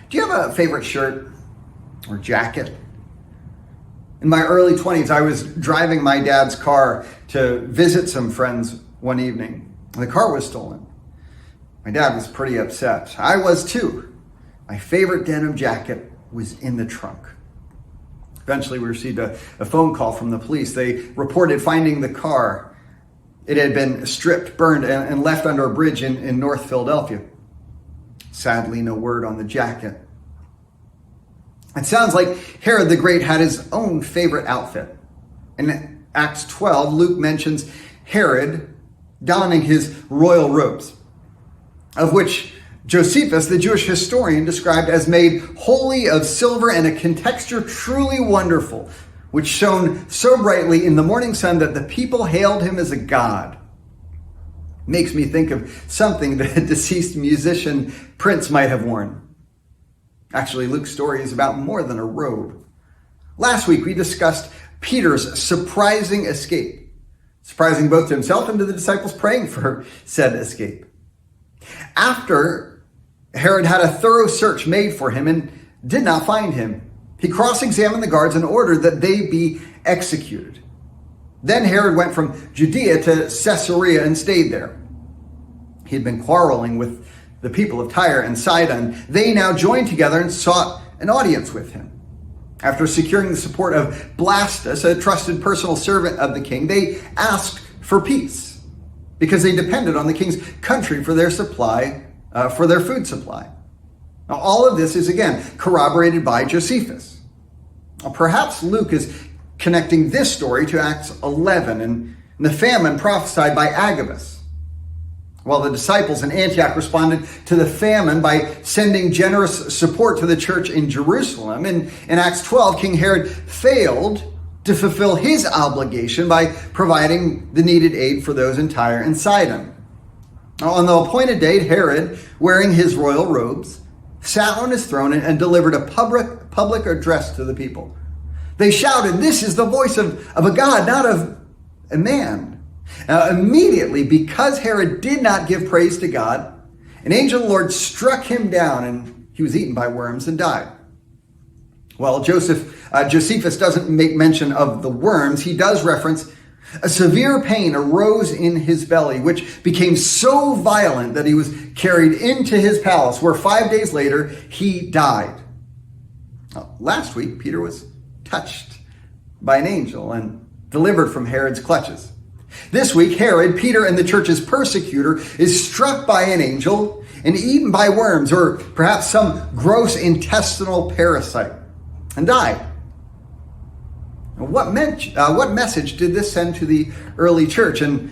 Do you have a favorite shirt or jacket? In my early 20s, I was driving my dad's car to visit some friends one evening. The car was stolen. My dad was pretty upset. I was too. My favorite denim jacket was in the trunk. Eventually, we received a phone call from the police. They reported finding the car. It had been stripped, burned, and left under a bridge in North Philadelphia. Sadly, no word on the jacket. It sounds like Herod the Great had his own favorite outfit. In Acts 12, Luke mentions Herod donning his royal robes, of which Josephus, the Jewish historian, described as made wholly of silver and a contexture truly wonderful, which shone so brightly in the morning sun that the people hailed him as a god. Makes me think of something the deceased musician Prince might have worn. Actually, Luke's story is about more than a robe. Last week, we discussed Peter's surprising escape, surprising both to himself and to the disciples praying for said escape. After Herod had a thorough search made for him and did not find him, he cross-examined the guards and ordered that they be executed. Then Herod went from Judea to Caesarea and stayed there. He had been quarreling with the people of Tyre and Sidon. They now joined together and sought an audience with him. After securing the support of Blastus, a trusted personal servant of the king, they asked for peace because they depended on the king's country for their supply, for their food supply. Now, all of this is again corroborated by Josephus. Now, perhaps Luke is connecting this story to Acts 11 and the famine prophesied by Agabus. While the disciples in Antioch responded to the famine by sending generous support to the church in Jerusalem, in Acts 12, King Herod failed to fulfill his obligation by providing the needed aid for those in Tyre and Sidon. Now, on the appointed date, Herod, wearing his royal robes, sat on his throne and delivered a public address to the people. They shouted, "This is the voice of a God, not of a man." Now, immediately, because Herod did not give praise to God, an angel of the Lord struck him down, and he was eaten by worms and died. Well, Josephus doesn't make mention of the worms. He does reference a severe pain arose in his belly, which became so violent that he was carried into his palace, where 5 days later he died. Last week, Peter was touched by an angel and delivered from Herod's clutches. This week, Herod, Peter and the church's persecutor, is struck by an angel and eaten by worms, or perhaps some gross intestinal parasite, and died. What message did this send to the early church? And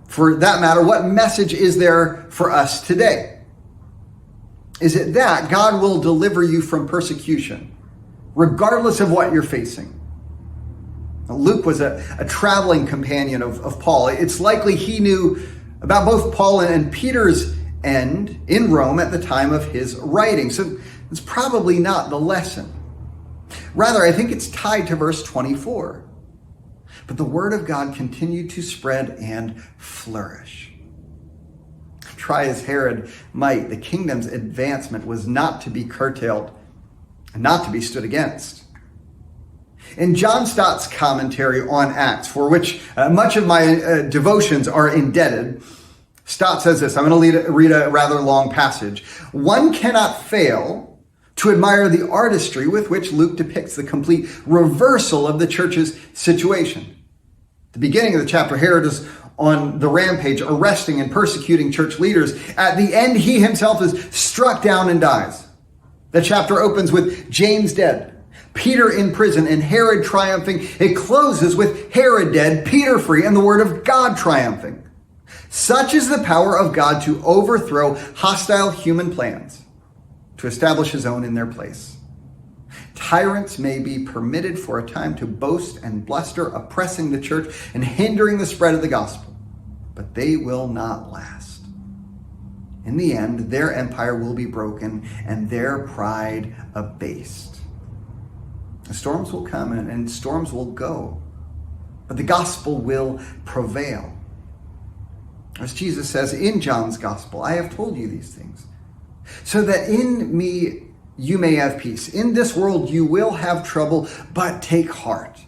for that matter, what message is there for us today? Is it that God will deliver you from persecution, regardless of what you're facing? Luke was a traveling companion of Paul. It's likely he knew about both Paul and Peter's end in Rome at the time of his writing. So it's probably not the lesson. Rather, I think it's tied to verse 24. But the word of God continued to spread and flourish. Try as Herod might, the kingdom's advancement was not to be curtailed and not to be stood against. In John Stott's commentary on Acts, for which much of my devotions are indebted, Stott says this. I'm going to read a rather long passage. One cannot fail to admire the artistry with which Luke depicts the complete reversal of the church's situation. At the beginning of the chapter, Herod is on the rampage, arresting and persecuting church leaders. At the end, he himself is struck down and dies. The chapter opens with James dead, Peter in prison, and Herod triumphing. It closes with Herod dead, Peter free, and the word of God triumphing. Such is the power of God to overthrow hostile human plans, to establish his own in their place. Tyrants may be permitted for a time to boast and bluster, oppressing the church and hindering the spread of the gospel, but they will not last. In the end, their empire will be broken and their pride abased. The storms will come and storms will go, but the gospel will prevail. As Jesus says in John's gospel, I have told you these things, so that in me you may have peace. In this world you will have trouble, but take heart.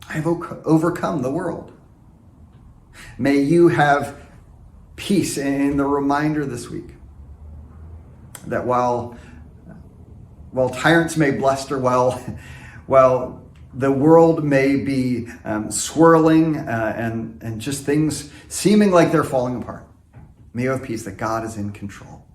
I've overcome the world. May you have peace in the reminder this week that while tyrants may bluster, while the world may be swirling and just things seeming like they're falling apart, may you have peace that God is in control.